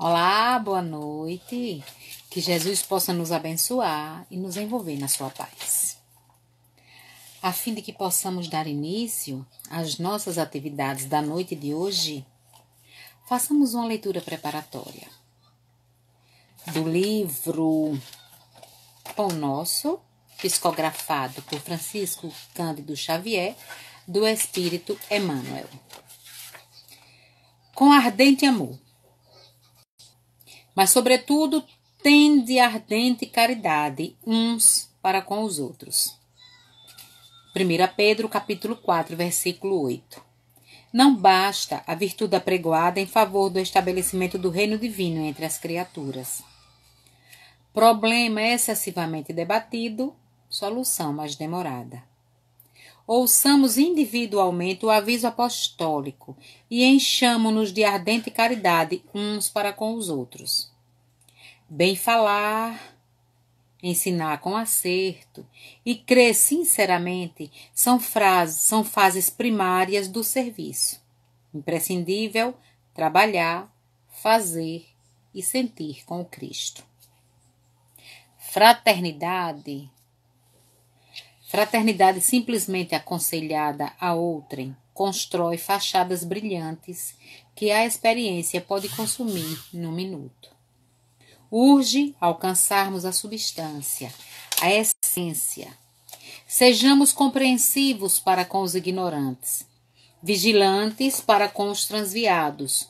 Olá, boa noite. Que Jesus possa nos abençoar e nos envolver na sua paz. A fim de que possamos dar início às nossas atividades da noite de hoje, façamos uma leitura preparatória do livro Pão Nosso, psicografado por Francisco Cândido Xavier, do Espírito Emmanuel. Com ardente amor. Mas, sobretudo, tende ardente caridade uns para com os outros. 1 Pedro, capítulo 4, versículo 8. Não basta a virtude apregoada em favor do estabelecimento do reino divino entre as criaturas. Problema excessivamente debatido, solução mais demorada. Ouçamos individualmente o aviso apostólico e enchamo-nos de ardente caridade uns para com os outros. Bem falar, ensinar com acerto e crer sinceramente são fases primárias do serviço. Imprescindível trabalhar, fazer e sentir com o Cristo. Fraternidade simplesmente aconselhada a outrem constrói fachadas brilhantes que a experiência pode consumir num minuto. Urge alcançarmos a substância, a essência. Sejamos compreensivos para com os ignorantes, vigilantes para com os transviados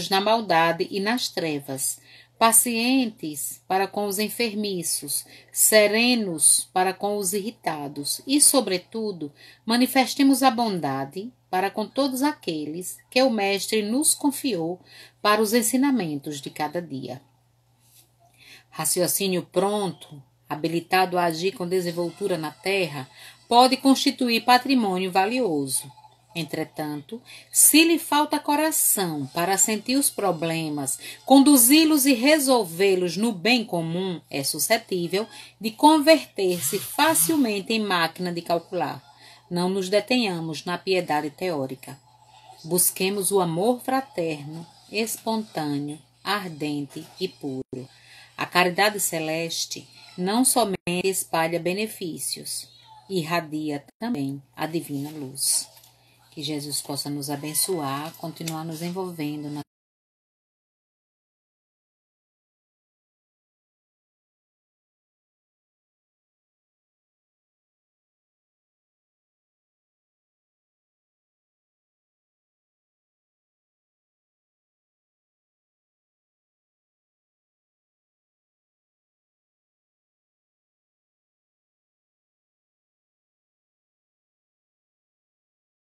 na maldade e nas trevas, pacientes para com os enfermiços, serenos para com os irritados e, sobretudo, manifestemos a bondade para com todos aqueles que o Mestre nos confiou para os ensinamentos de cada dia. Raciocínio pronto, habilitado a agir com desenvoltura na terra, pode constituir patrimônio valioso. Entretanto, se lhe falta coração para sentir os problemas, conduzi-los e resolvê-los no bem comum, é suscetível de converter-se facilmente em máquina de calcular. Não nos detenhamos na piedade teórica. Busquemos o amor fraterno, espontâneo, ardente e puro. A caridade celeste não somente espalha benefícios, irradia também a divina luz. Que Jesus possa nos abençoar, continuar nos envolvendo na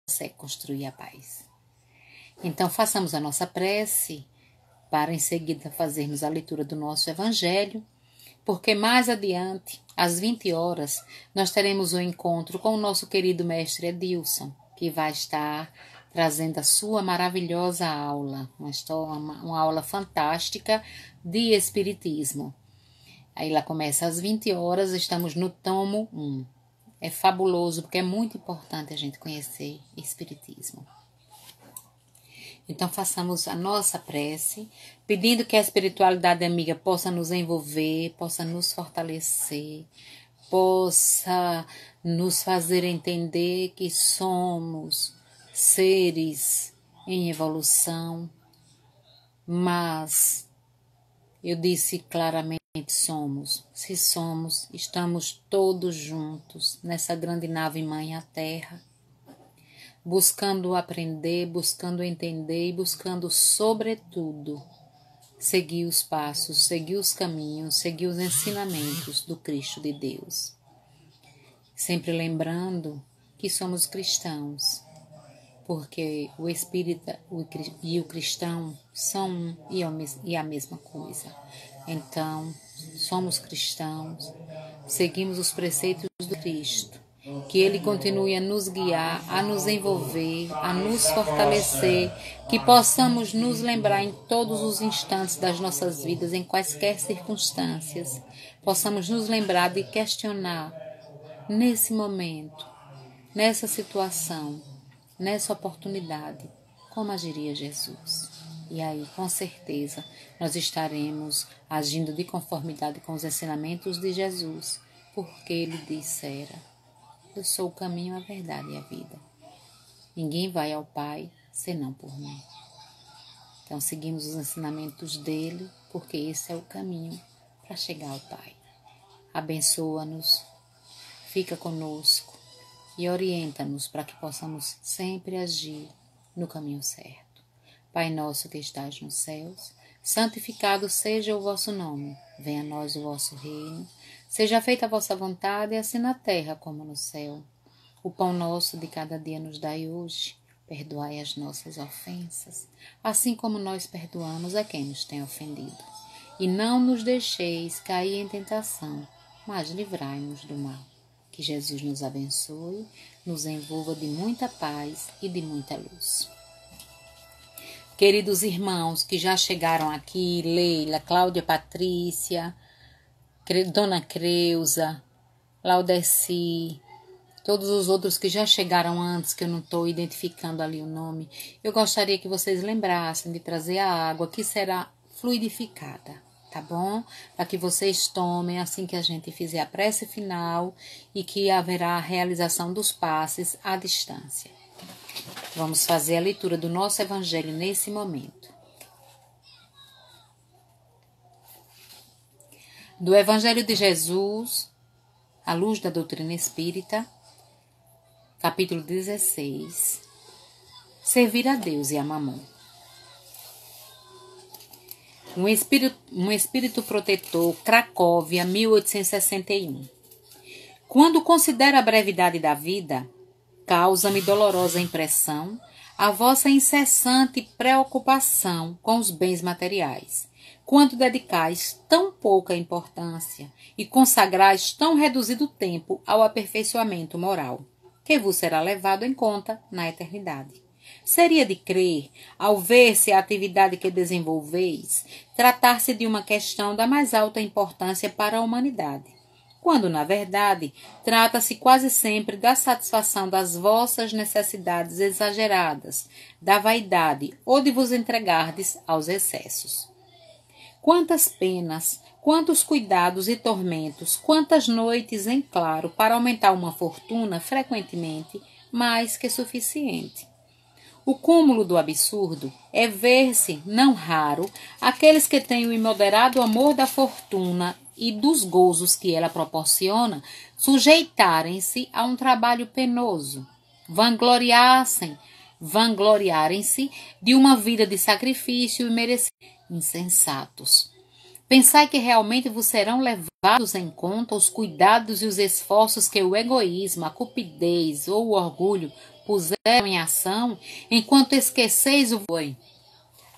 consegue construir a paz. Então, façamos a nossa prece para em seguida fazermos a leitura do nosso Evangelho, porque mais adiante, às 20 horas, nós teremos um encontro com o nosso querido mestre Edilson, que vai estar trazendo a sua maravilhosa aula, uma aula fantástica de Espiritismo. Aí ela começa às 20 horas, estamos no tomo 1. É fabuloso, porque é muito importante a gente conhecer Espiritismo. Então, façamos a nossa prece, pedindo que a espiritualidade amiga possa nos envolver, possa nos fortalecer, possa nos fazer entender que somos seres em evolução, mas eu disse claramente somos. Se somos, estamos todos juntos nessa grande nave mãe, a Terra, buscando aprender, buscando entender e buscando, sobretudo, seguir os passos, seguir os caminhos, seguir os ensinamentos do Cristo de Deus. Sempre lembrando que somos cristãos, porque o espírita e o cristão são um e a mesma coisa. Então, somos cristãos, seguimos os preceitos do Cristo, que Ele continue a nos guiar, a nos envolver, a nos fortalecer, que possamos nos lembrar em todos os instantes das nossas vidas, em quaisquer circunstâncias, possamos nos lembrar de questionar nesse momento, nessa situação, nessa oportunidade, como agiria Jesus. E aí, com certeza, nós estaremos agindo de conformidade com os ensinamentos de Jesus, porque ele dissera: eu sou o caminho, a verdade e a vida. Ninguém vai ao Pai senão por mim. Então, seguimos os ensinamentos dele, porque esse é o caminho para chegar ao Pai. Abençoa-nos, fica conosco e orienta-nos para que possamos sempre agir no caminho certo. Pai nosso que estás nos céus, santificado seja o vosso nome. Venha a nós o vosso reino. Seja feita a vossa vontade, assim na terra como no céu. O pão nosso de cada dia nos dai hoje. Perdoai as nossas ofensas, assim como nós perdoamos a quem nos tem ofendido. E não nos deixeis cair em tentação, mas livrai-nos do mal. Que Jesus nos abençoe, nos envolva de muita paz e de muita luz. Queridos irmãos que já chegaram aqui, Leila, Cláudia Patrícia, Dona Creuza, Laudeci, todos os outros que já chegaram antes, que eu não estou identificando ali o nome, eu gostaria que vocês lembrassem de trazer a água que será fluidificada, tá bom? Para que vocês tomem assim que a gente fizer a prece final e que haverá a realização dos passes à distância. Vamos fazer a leitura do nosso Evangelho nesse momento. Do Evangelho de Jesus, à luz da doutrina espírita, capítulo 16. Servir a Deus e a Mamon. Um espírito protetor, Cracóvia, 1861. Quando considero a brevidade da vida, causa-me dolorosa impressão a vossa incessante preocupação com os bens materiais, quando dedicais tão pouca importância e consagrais tão reduzido tempo ao aperfeiçoamento moral, que vos será levado em conta na eternidade. Seria de crer, ao ver-se a atividade que desenvolveis, tratar-se de uma questão da mais alta importância para a humanidade, quando, na verdade, trata-se quase sempre da satisfação das vossas necessidades exageradas, da vaidade ou de vos entregardes aos excessos. Quantas penas, quantos cuidados e tormentos, quantas noites em claro para aumentar uma fortuna frequentemente mais que suficiente. O cúmulo do absurdo é ver-se, não raro, aqueles que têm o imoderado amor da fortuna e dos gozos que ela proporciona, sujeitarem-se a um trabalho penoso, vangloriarem-se de uma vida de sacrifício e merecimento. Insensatos. Pensai que realmente vos serão levados em conta os cuidados e os esforços que o egoísmo, a cupidez ou o orgulho puseram em ação, enquanto esqueceis o foi.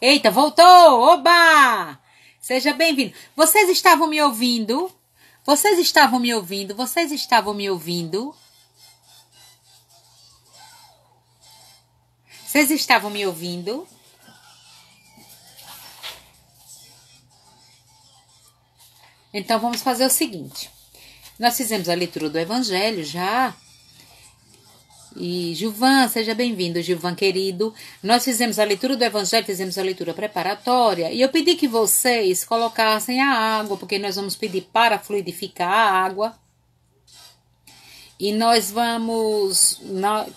Eita, voltou! Oba! Seja bem-vindo. Vocês estavam me ouvindo? Vocês estavam me ouvindo? Vocês estavam me ouvindo? Vocês estavam me ouvindo? Então, vamos fazer o seguinte. Nós fizemos a leitura do Evangelho já. E, Gilvan, seja bem-vindo, Gilvan querido. Nós fizemos a leitura do Evangelho, fizemos a leitura preparatória. E eu pedi que vocês colocassem a água, porque nós vamos pedir para fluidificar a água. E nós vamos,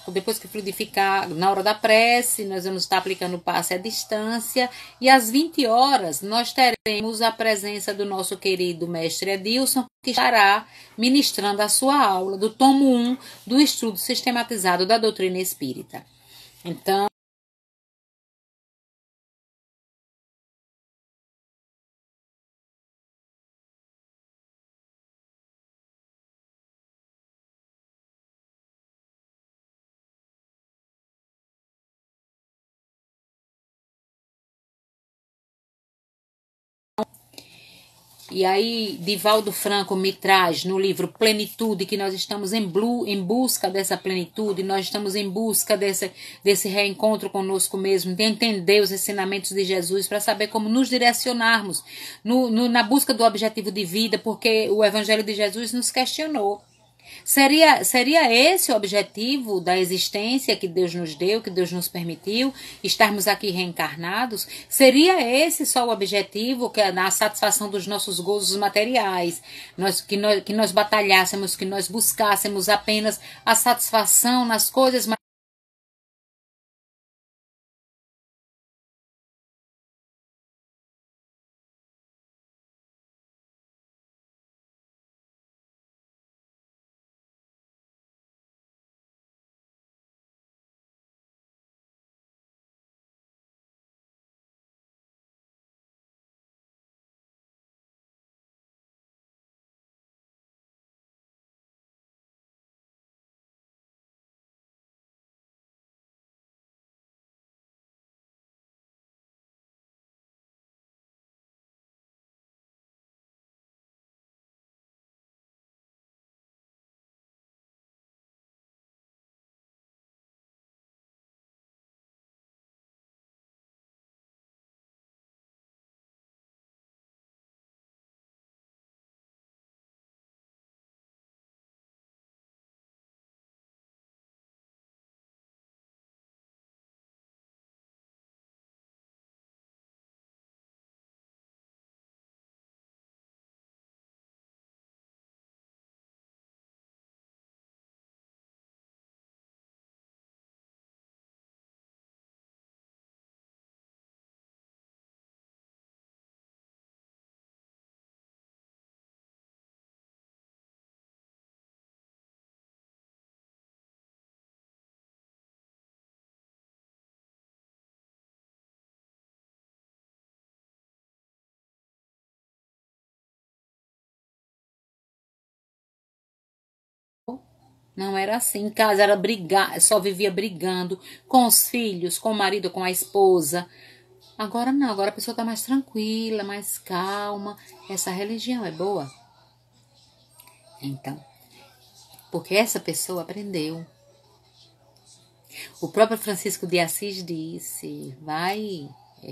depois que fluidificar, na hora da prece, nós vamos estar aplicando o passe à distância. E às 20 horas, nós teremos a presença do nosso querido mestre Edilson, que estará ministrando a sua aula do tomo 1 do estudo sistematizado da doutrina espírita. Então, e aí, Divaldo Franco me traz no livro Plenitude, que nós estamos em busca dessa plenitude, nós estamos em busca desse reencontro conosco mesmo, de entender os ensinamentos de Jesus, para saber como nos direcionarmos na busca do objetivo de vida, porque o Evangelho de Jesus nos questionou. Seria esse o objetivo da existência que Deus nos deu, que Deus nos permitiu, estarmos aqui reencarnados? Seria esse só o objetivo, que é a satisfação dos nossos gozos materiais? Que nós batalhássemos, que nós buscássemos apenas a satisfação nas coisas materiais? Não era assim. Em casa era brigar, só vivia brigando com os filhos, com o marido, com a esposa. Agora não, agora a pessoa está mais tranquila, mais calma. Essa religião é boa. Então, porque essa pessoa aprendeu. O próprio Francisco de Assis disse,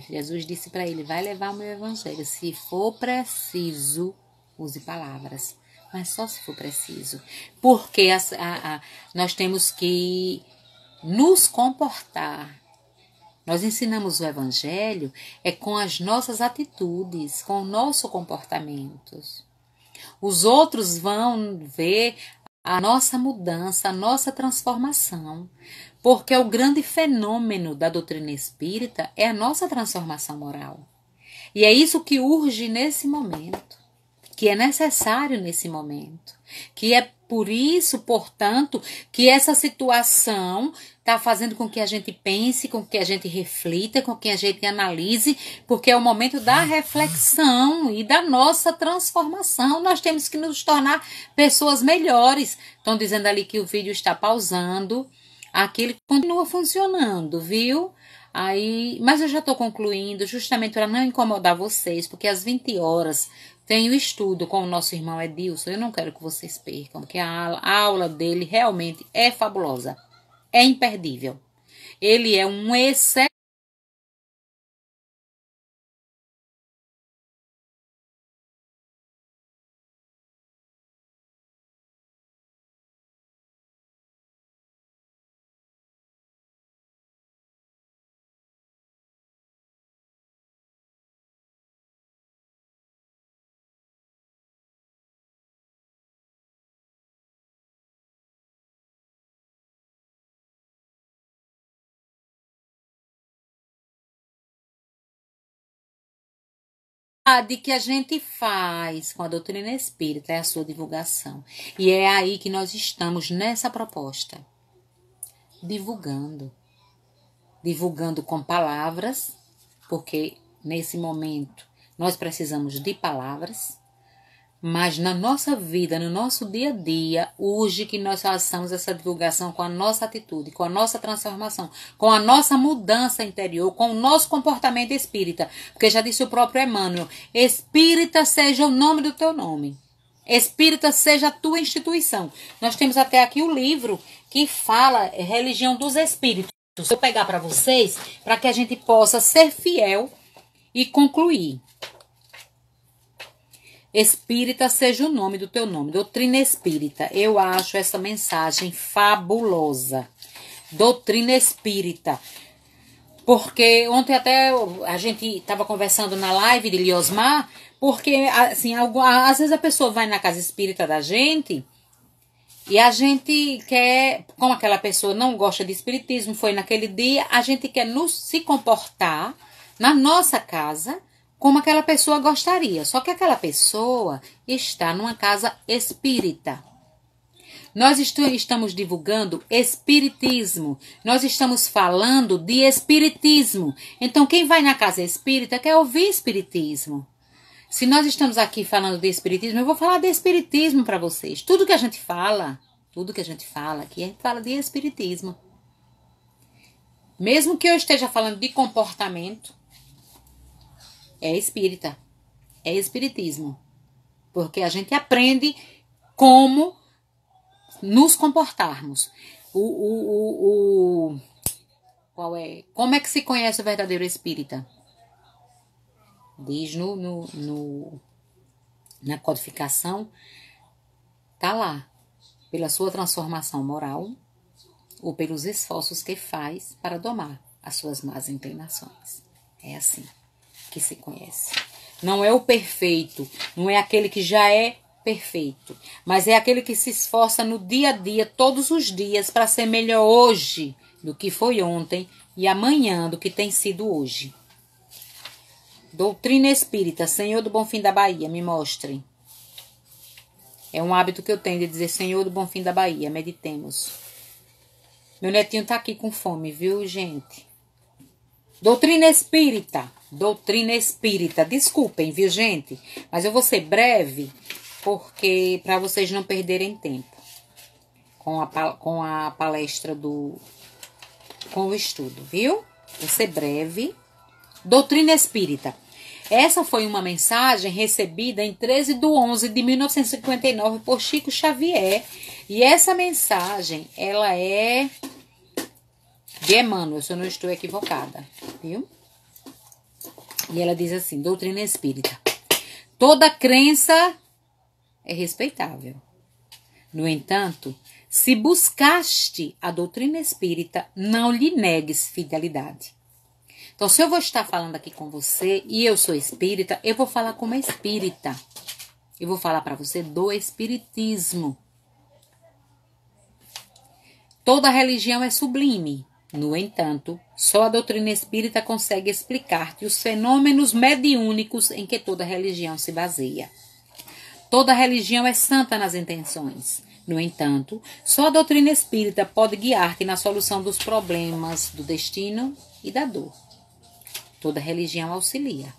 Jesus disse para ele, vai levar o meu evangelho. Se for preciso, use palavras. Mas só se for preciso. Porque nós temos que nos comportar. Nós ensinamos o evangelho com as nossas atitudes, com o nosso comportamento. Os outros vão ver a nossa mudança, a nossa transformação. Porque o grande fenômeno da doutrina espírita é a nossa transformação moral. E é isso que urge nesse momento, que é necessário nesse momento, que é por isso, portanto, que essa situação está fazendo com que a gente pense, com que a gente reflita, com que a gente analise, porque é o momento da reflexão e da nossa transformação. Nós temos que nos tornar pessoas melhores. Estão dizendo ali que o vídeo está pausando. Aquilo continua funcionando, viu? Mas eu já estou concluindo, justamente para não incomodar vocês, porque às 20 horas tem o estudo com o nosso irmão Edilson. Eu não quero que vocês percam, porque a aula dele realmente é fabulosa, é imperdível. Ele é um excelente. De que a gente faz com a doutrina espírita é a sua divulgação. E é aí que nós estamos nessa proposta. Divulgando. Divulgando com palavras, porque nesse momento nós precisamos de palavras, mas na nossa vida, no nosso dia a dia, urge que nós façamos essa divulgação com a nossa atitude, com a nossa transformação, com a nossa mudança interior, com o nosso comportamento espírita. Porque já disse o próprio Emmanuel, espírita seja o nome do teu nome. Espírita seja a tua instituição. Nós temos até aqui o livro que fala Religião dos Espíritos. Eu pegar para vocês, para que a gente possa ser fiel e concluir. espírita seja o nome do teu nome. Doutrina espírita. Eu acho essa mensagem fabulosa. Doutrina espírita. Porque ontem até a gente estava conversando na live de Liosmar, porque assim, às vezes a pessoa vai na casa espírita da gente e a gente quer, como aquela pessoa não gosta de espiritismo, foi naquele dia, a gente quer se comportar na nossa casa como aquela pessoa gostaria. Só que aquela pessoa está numa casa espírita. Nós estamos divulgando espiritismo. Nós estamos falando de espiritismo. Então, quem vai na casa espírita quer ouvir espiritismo. Se nós estamos aqui falando de espiritismo, eu vou falar de espiritismo para vocês. Tudo que a gente fala aqui, a gente fala de espiritismo. Mesmo que eu esteja falando de comportamento, é espírita. É espiritismo. Porque a gente aprende como nos comportarmos. Qual é? Como é que se conhece o verdadeiro espírita? Diz na codificação, tá lá, pela sua transformação moral ou pelos esforços que faz para domar as suas más inclinações. É assim que se conhece. Não é o perfeito, não é aquele que já é perfeito, mas é aquele que se esforça no dia a dia, todos os dias, para ser melhor hoje do que foi ontem e amanhã do que tem sido hoje. Doutrina espírita, Senhor do Bom Fim da Bahia, me mostre. É um hábito que eu tenho de dizer Senhor do Bom Fim da Bahia, meditemos. Meu netinho tá aqui com fome, viu, gente? Doutrina espírita, desculpem, viu, gente? Mas eu vou ser breve, porque para vocês não perderem tempo com a palestra com o estudo, viu? Vou ser breve. Doutrina espírita. Essa foi uma mensagem recebida em 13/11/1959 por Chico Xavier. E essa mensagem, ela é de Emmanuel, se eu não estou equivocada, viu? E ela diz assim, doutrina espírita. Toda crença é respeitável. No entanto, se buscaste a doutrina espírita, não lhe negues fidelidade. Então, se eu vou estar falando aqui com você e eu sou espírita, eu vou falar como espírita. Eu vou falar para você do espiritismo. Toda religião é sublime. No entanto, só a doutrina espírita consegue explicar-te os fenômenos mediúnicos em que toda religião se baseia. Toda religião é santa nas intenções. No entanto, só a doutrina espírita pode guiar-te na solução dos problemas do destino e da dor. Toda religião auxilia.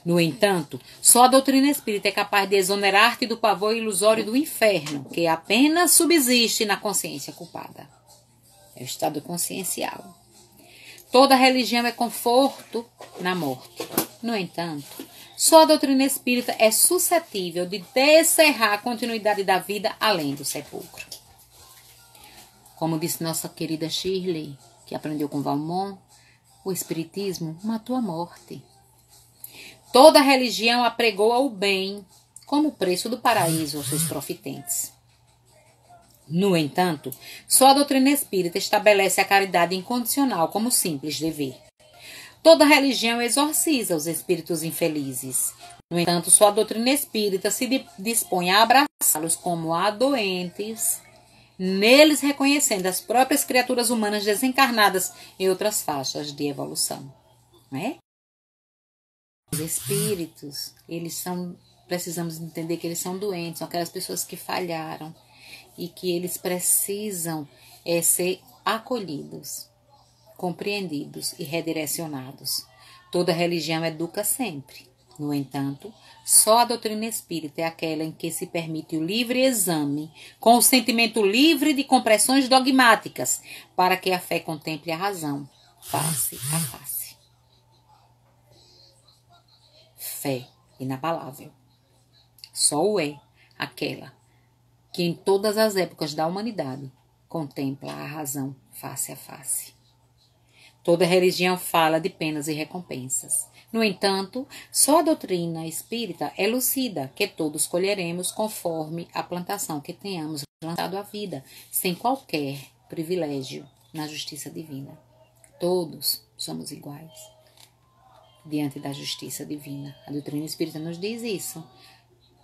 No entanto, só a doutrina espírita é capaz de exonerar-te do pavor ilusório do inferno, que apenas subsiste na consciência culpada. É o estado consciencial. Toda religião é conforto na morte. No entanto, só a doutrina espírita é suscetível de descerrar a continuidade da vida além do sepulcro. Como disse nossa querida Shirley, que aprendeu com Valmont, o espiritismo matou a morte. Toda religião apregoa o bem como preço do paraíso aos seus profitentes. No entanto, só a doutrina espírita estabelece a caridade incondicional como simples dever. Toda religião exorciza os espíritos infelizes. No entanto, só a doutrina espírita se dispõe a abraçá-los como a doentes, neles reconhecendo as próprias criaturas humanas desencarnadas em outras faixas de evolução. Não é? Os espíritos, precisamos entender que eles são doentes, são aquelas pessoas que falharam e que eles precisam ser acolhidos, compreendidos e redirecionados. Toda religião educa sempre. No entanto, só a doutrina espírita é aquela em que se permite o livre exame, com o sentimento livre de compressões dogmáticas, para que a fé contemple a razão, face a face. Fé inabalável. Só o é aquela que em todas as épocas da humanidade contempla a razão face a face. Toda religião fala de penas e recompensas. No entanto, só a doutrina espírita é lucida, que todos colheremos conforme a plantação que tenhamos lançado à vida, sem qualquer privilégio na justiça divina. Todos somos iguais diante da justiça divina. A doutrina espírita nos diz isso.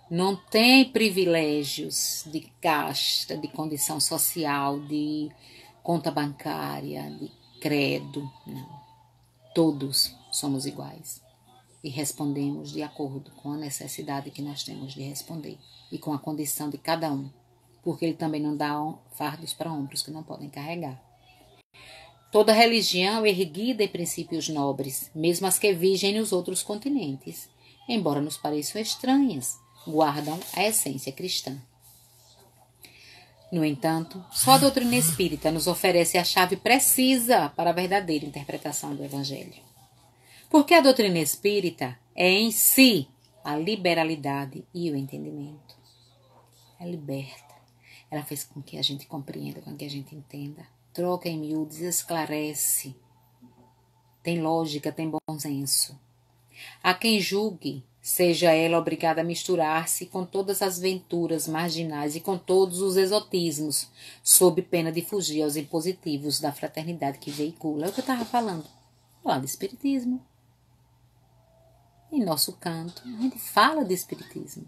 Não tem privilégios de casta, de condição social, de conta bancária, de credo. Não. Todos somos iguais e respondemos de acordo com a necessidade que nós temos de responder e com a condição de cada um, porque ele também não dá fardos para ombros que não podem carregar. Toda religião é erguida em princípios nobres, mesmo as que vigem nos outros continentes, embora nos pareçam estranhas, guardam a essência cristã. No entanto, só a doutrina espírita nos oferece a chave precisa para a verdadeira interpretação do Evangelho. Porque a doutrina espírita é em si a liberalidade e o entendimento. É liberta. Ela faz com que a gente compreenda, com que a gente entenda. Troca em miúdos, esclarece. Tem lógica, tem bom senso. Há quem julgue, seja ela obrigada a misturar-se com todas as venturas marginais e com todos os exotismos, sob pena de fugir aos impositivos da fraternidade que veicula. É o que eu estava falando. Lá do espiritismo. Em nosso canto, a gente fala de espiritismo.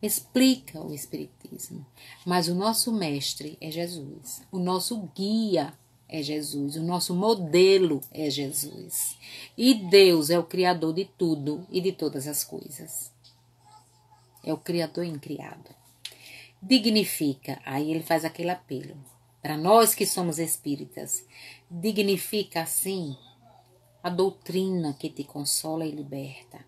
Explica o espiritismo. Mas o nosso mestre é Jesus. O nosso guia é Jesus. O nosso modelo é Jesus. E Deus é o Criador de tudo e de todas as coisas. É o Criador incriado. Dignifica, aí ele faz aquele apelo. Para nós que somos espíritas, dignifica assim a doutrina que te consola e liberta.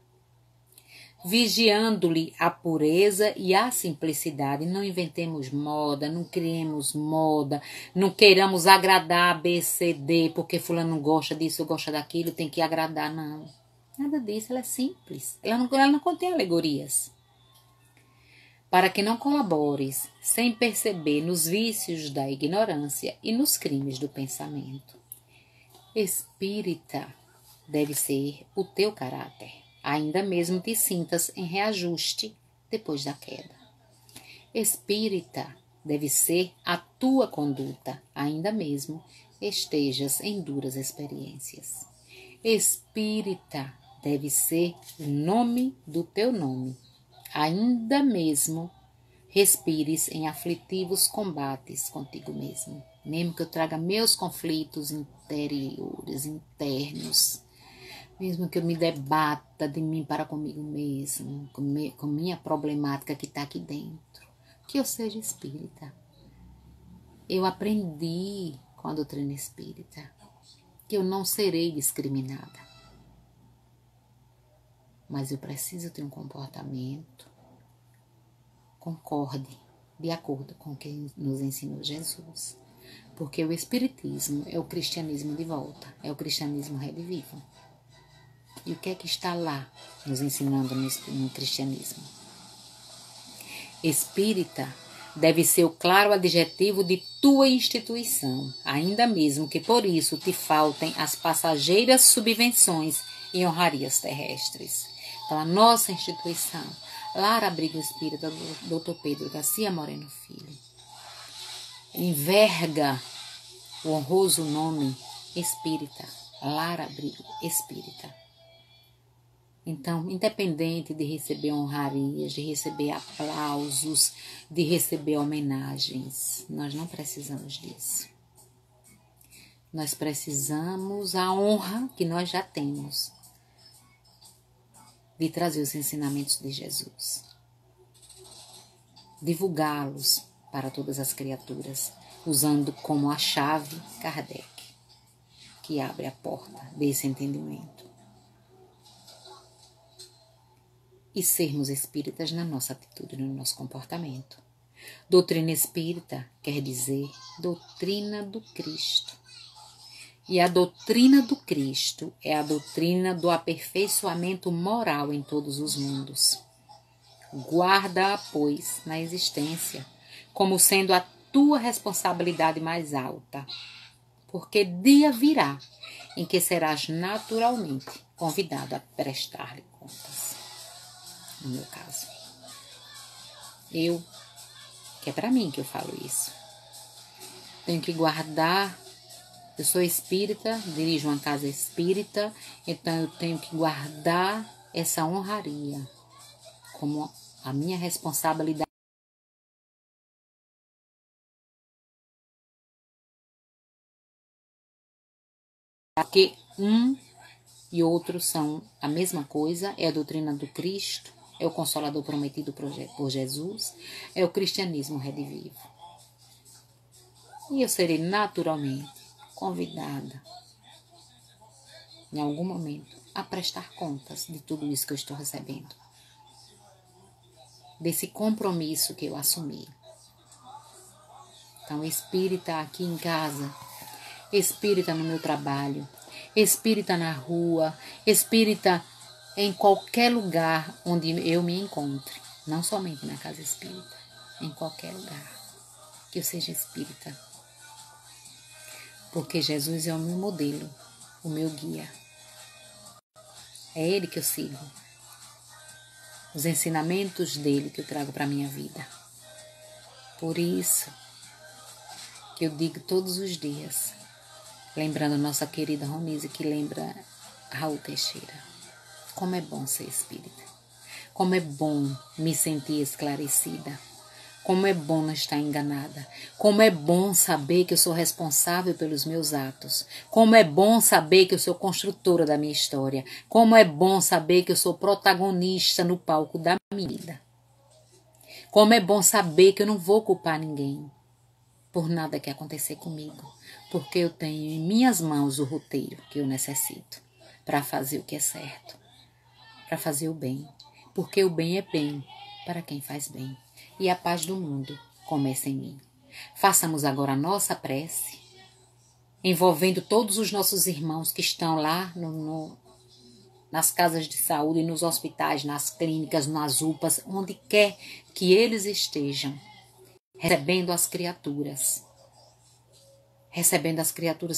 Vigiando-lhe a pureza e a simplicidade. Não inventemos moda, não criemos moda, não queiramos agradar A, B, C, D, porque fulano gosta disso ou gosta daquilo, tem que agradar, não. Nada disso, ela é simples, ela não contém alegorias. Para que não colabores, sem perceber, nos vícios da ignorância e nos crimes do pensamento. Espírita deve ser o teu caráter. Ainda mesmo te sintas em reajuste depois da queda. Espírita deve ser a tua conduta, ainda mesmo estejas em duras experiências. Espírita deve ser o nome do teu nome, ainda mesmo respires em aflitivos combates contigo mesmo. Mesmo que eu traga meus conflitos interiores, internos, mesmo que eu me debata de mim para comigo mesmo, com minha problemática que está aqui dentro, que eu seja espírita. Eu aprendi com a doutrina espírita que eu não serei discriminada. Mas eu preciso ter um comportamento concorde, de acordo com o que nos ensinou Jesus. Porque o espiritismo é o cristianismo de volta, é o cristianismo redivivo. E o que é que está lá nos ensinando no cristianismo? Espírita deve ser o claro adjetivo de tua instituição, ainda mesmo que por isso te faltem as passageiras subvenções e honrarias terrestres. Então, a nossa instituição, Lar Abrigo Espírita, Dr. Pedro Garcia Moreno Filho, enverga o honroso nome Espírita, Lar Abrigo Espírita. Então, independente de receber honrarias, de receber aplausos, de receber homenagens, nós não precisamos disso. Nós precisamos a honra que nós já temos de trazer os ensinamentos de Jesus, divulgá-los para todas as criaturas, usando como a chave Kardec, que abre a porta desse entendimento. E sermos espíritas na nossa atitude, no nosso comportamento. Doutrina espírita quer dizer doutrina do Cristo. E a doutrina do Cristo é a doutrina do aperfeiçoamento moral em todos os mundos. Guarda-a, pois, na existência, como sendo a tua responsabilidade mais alta. porque dia virá em que serás naturalmente convidado a prestar-lhe contas. No meu caso. Que é para mim que eu falo isso. Tenho que guardar. Eu sou espírita, dirijo uma casa espírita, então eu tenho que guardar essa honraria como a minha responsabilidade. Porque um e outro são a mesma coisa, é a doutrina do Cristo, é o Consolador prometido por Jesus, é o cristianismo redivivo. E eu serei naturalmente convidada, em algum momento, a prestar contas de tudo isso que eu estou recebendo. Desse compromisso que eu assumi. Então, espírita aqui em casa, espírita no meu trabalho, espírita na rua, espírita em qualquer lugar onde eu me encontre. Não somente na casa espírita, em qualquer lugar que eu seja espírita. Porque Jesus é o meu modelo, o meu guia. É Ele que eu sigo. Os ensinamentos dele que eu trago para a minha vida. Por isso que eu digo todos os dias, lembrando nossa querida Ronise, que lembra Raul Teixeira. Como é bom ser espírita. Como é bom me sentir esclarecida. Como é bom não estar enganada. Como é bom saber que eu sou responsável pelos meus atos. Como é bom saber que eu sou construtora da minha história. Como é bom saber que eu sou protagonista no palco da minha vida. Como é bom saber que eu não vou culpar ninguém por nada que acontecer comigo. Porque eu tenho em minhas mãos o roteiro que eu necessito para fazer o que é certo. Para fazer o bem. Porque o bem é bem para quem faz bem. E a paz do mundo começa em mim. Façamos agora a nossa prece, envolvendo todos os nossos irmãos que estão lá nas casas de saúde, nos hospitais, nas clínicas, nas UPAs, onde quer que eles estejam, recebendo as criaturas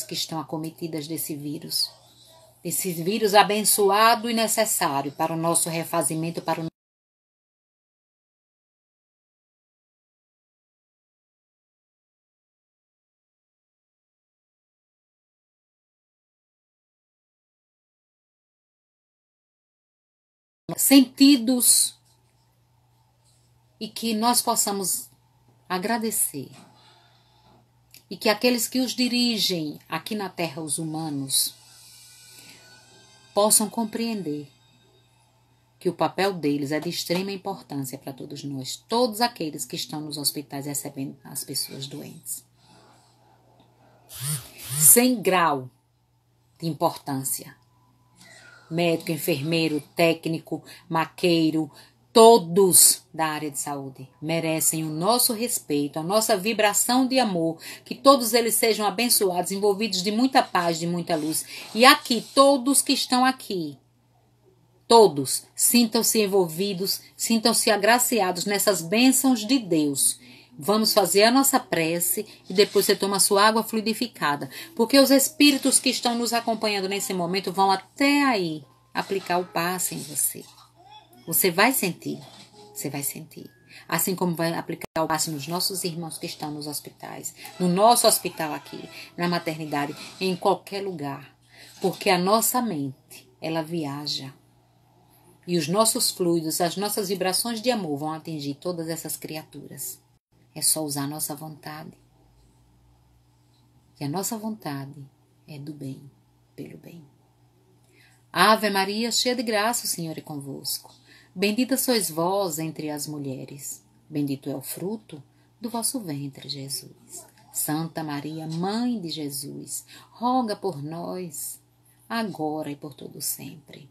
que estão acometidas desse vírus abençoado e necessário para o nosso refazimento, para o sentidos, e que nós possamos agradecer. E que aqueles que os dirigem aqui na Terra, os humanos, possam compreender que o papel deles é de extrema importância para todos nós, todos aqueles que estão nos hospitais recebendo as pessoas doentes. Sem grau de importância. Médico, enfermeiro, técnico, maqueiro, todos da área de saúde merecem o nosso respeito, a nossa vibração de amor, que todos eles sejam abençoados, envolvidos de muita paz, de muita luz. E aqui, todos que estão aqui, todos sintam-se envolvidos, sintam-se agraciados nessas bênçãos de Deus. Vamos fazer a nossa prece e depois você toma a sua água fluidificada. Porque os espíritos que estão nos acompanhando nesse momento vão até aí aplicar o passe em você. Você vai sentir. Assim como vai aplicar o passe nos nossos irmãos que estão nos hospitais. No nosso hospital aqui, na maternidade, em qualquer lugar. Porque a nossa mente, ela viaja. E os nossos fluidos, as nossas vibrações de amor vão atingir todas essas criaturas. É só usar a nossa vontade. E a nossa vontade é do bem, pelo bem. Ave Maria, cheia de graça, o Senhor é convosco. Bendita sois vós entre as mulheres. Bendito é o fruto do vosso ventre, Jesus. Santa Maria, Mãe de Jesus, roga por nós, agora e por todo sempre.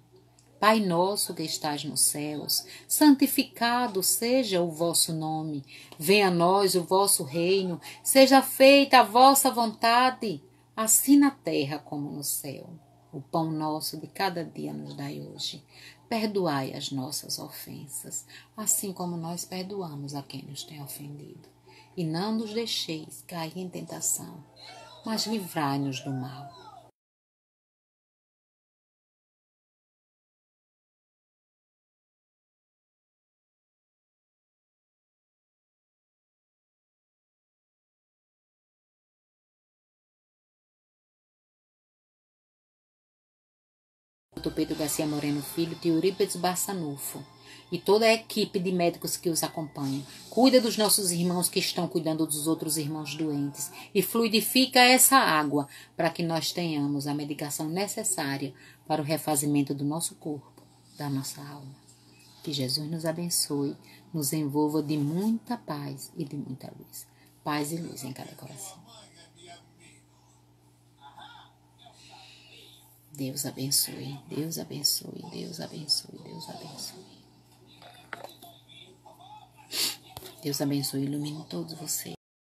Pai nosso que estás nos céus, santificado seja o vosso nome. Venha a nós o vosso reino, seja feita a vossa vontade, assim na terra como no céu. O pão nosso de cada dia nos dai hoje. Perdoai as nossas ofensas, assim como nós perdoamos a quem nos tem ofendido. E não nos deixeis cair em tentação, mas livrai-nos do mal. Dr. Pedro Garcia Moreno Filho, de Eurípides Barçanufo, e toda a equipe de médicos que os acompanham. Cuida dos nossos irmãos que estão cuidando dos outros irmãos doentes e fluidifica essa água para que nós tenhamos a medicação necessária para o refazimento do nosso corpo, da nossa alma. Que Jesus nos abençoe, nos envolva de muita paz e de muita luz. Paz e luz em cada coração. Deus abençoe, Deus abençoe, Deus abençoe, Deus abençoe. Deus abençoe e ilumine todos vocês.